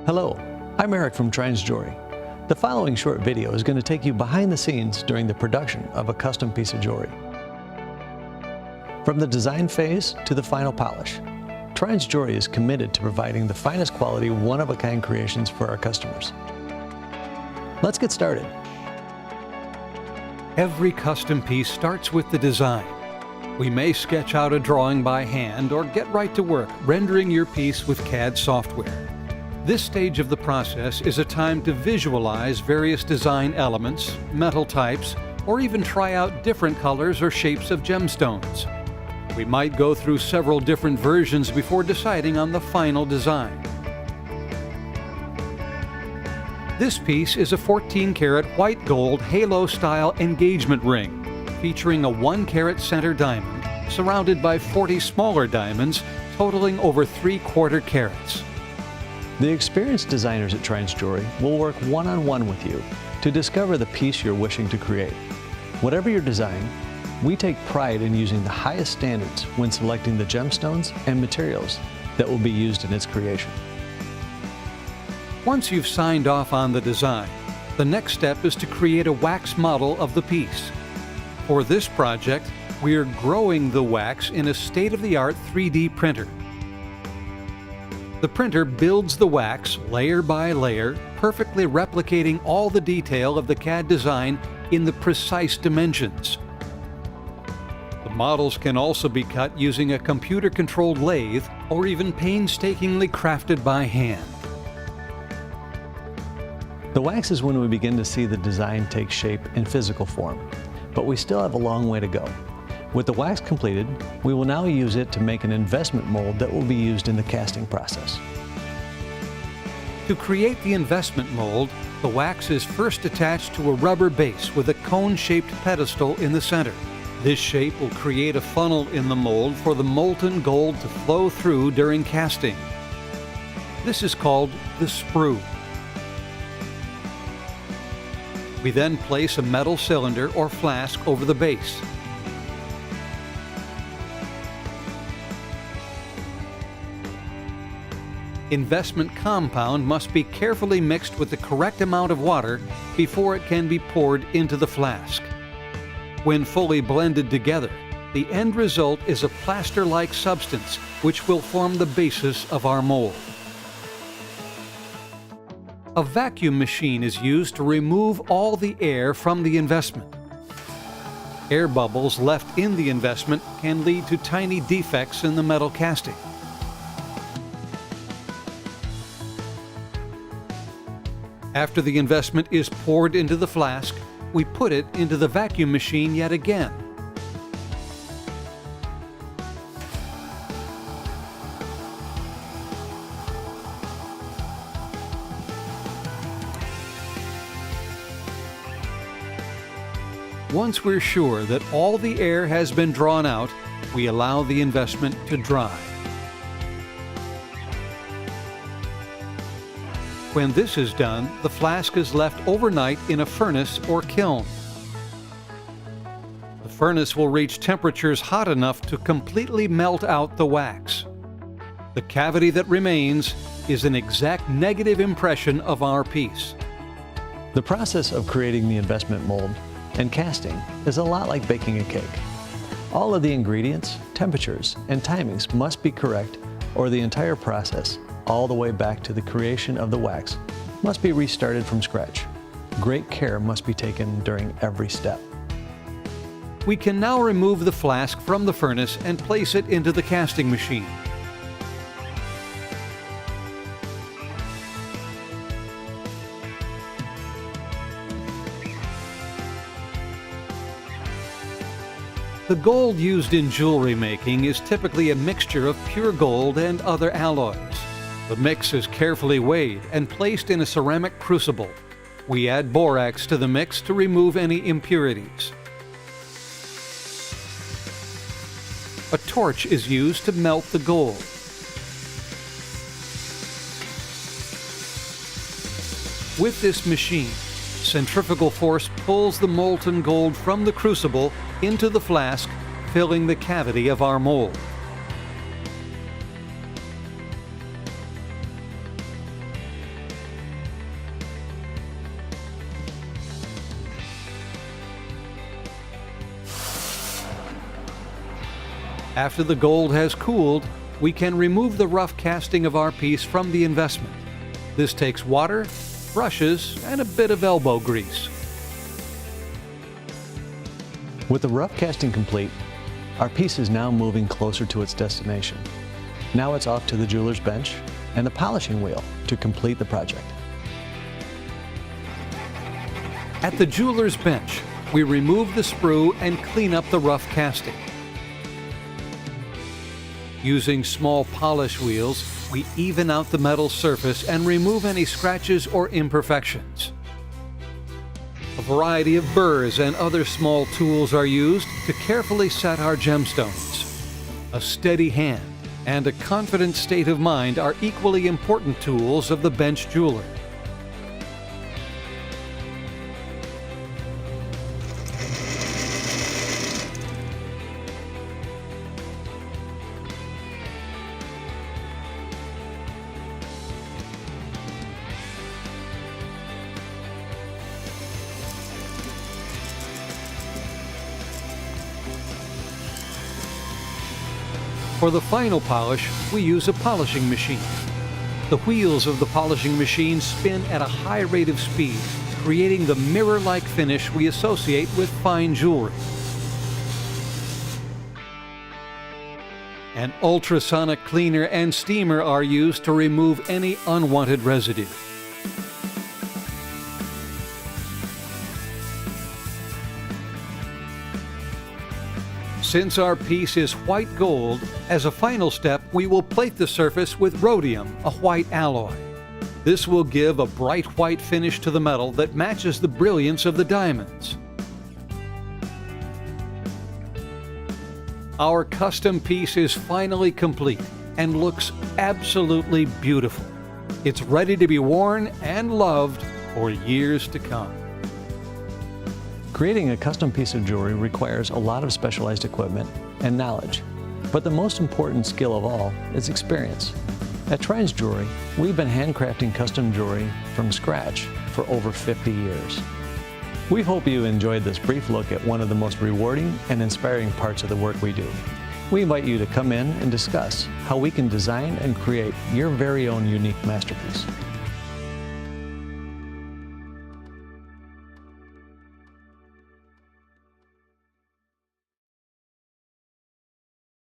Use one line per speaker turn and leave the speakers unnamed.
Hello, I'm Eric from Trines Jewelry. The following short video is going to take you behind the scenes during the production of a custom piece of jewelry. From the design phase to the final polish, Trines Jewelry is committed to providing the finest quality, one-of-a-kind creations for our customers. Let's get started.
Every custom piece starts with the design. We may sketch out a drawing by hand or get right to work rendering your piece with CAD software. This stage of the process is a time to visualize various design elements, metal types, or even try out different colors or shapes of gemstones. We might go through several different versions before deciding on the final design. This piece is a 14-karat white gold halo-style engagement ring featuring a 1-carat center diamond surrounded by 40 smaller diamonds totaling over 3/4 carats.
The experienced designers at Trines Jewelry will work one-on-one with you to discover the piece you're wishing to create. Whatever your design, we take pride in using the highest standards when selecting the gemstones and materials that will be used in its creation.
Once you've signed off on the design, the next step is to create a wax model of the piece. For this project, we are growing the wax in a state-of-the-art 3D printer. The printer builds the wax layer by layer, perfectly replicating all the detail of the CAD design in the precise dimensions. The models can also be cut using a computer-controlled lathe or even painstakingly crafted by hand.
The wax is when we begin to see the design take shape in physical form, but we still have a long way to go. With the wax completed, we will now use it to make an investment mold that will be used in the casting process.
To create the investment mold, the wax is first attached to a rubber base with a cone-shaped pedestal in the center. This shape will create a funnel in the mold for the molten gold to flow through during casting. This is called the sprue. We then place a metal cylinder or flask over the base. Investment compound must be carefully mixed with the correct amount of water before it can be poured into the flask. When fully blended together, the end result is a plaster-like substance which will form the basis of our mold. A vacuum machine is used to remove all the air from the investment. Air bubbles left in the investment can lead to tiny defects in the metal casting. After the investment is poured into the flask, we put it into the vacuum machine yet again. Once we're sure that all the air has been drawn out, we allow the investment to dry. When this is done, the flask is left overnight in a furnace or kiln. The furnace will reach temperatures hot enough to completely melt out the wax. The cavity that remains is an exact negative impression of our piece.
The process of creating the investment mold and casting is a lot like baking a cake. All of the ingredients, temperatures, and timings must be correct, or the entire process, all the way back to the creation of the wax, must be restarted from scratch. Great care must be taken during every step.
We can now remove the flask from the furnace and place it into the casting machine. The gold used in jewelry making is typically a mixture of pure gold and other alloys. The mix is carefully weighed and placed in a ceramic crucible. We add borax to the mix to remove any impurities. A torch is used to melt the gold. With this machine, centrifugal force pulls the molten gold from the crucible into the flask, filling the cavity of our mold. After the gold has cooled, we can remove the rough casting of our piece from the investment. This takes water, brushes, and a bit of elbow grease.
With the rough casting complete, our piece is now moving closer to its destination. Now it's off to the jeweler's bench and the polishing wheel to complete the project.
At the jeweler's bench, we remove the sprue and clean up the rough casting. Using small polish wheels, we even out the metal surface and remove any scratches or imperfections. A variety of burrs and other small tools are used to carefully set our gemstones. A steady hand and a confident state of mind are equally important tools of the bench jeweler. For the final polish, we use a polishing machine. The wheels of the polishing machine spin at a high rate of speed, creating the mirror-like finish we associate with fine jewelry. An ultrasonic cleaner and steamer are used to remove any unwanted residue. Since our piece is white gold, as a final step, we will plate the surface with rhodium, a white alloy. This will give a bright white finish to the metal that matches the brilliance of the diamonds. Our custom piece is finally complete and looks absolutely beautiful. It's ready to be worn and loved for years to come.
Creating a custom piece of jewelry requires a lot of specialized equipment and knowledge, but the most important skill of all is experience. At Trine's Jewelry, we've been handcrafting custom jewelry from scratch for over 50 years. We hope you enjoyed this brief look at one of the most rewarding and inspiring parts of the work we do. We invite you to come in and discuss how we can design and create your very own unique masterpiece.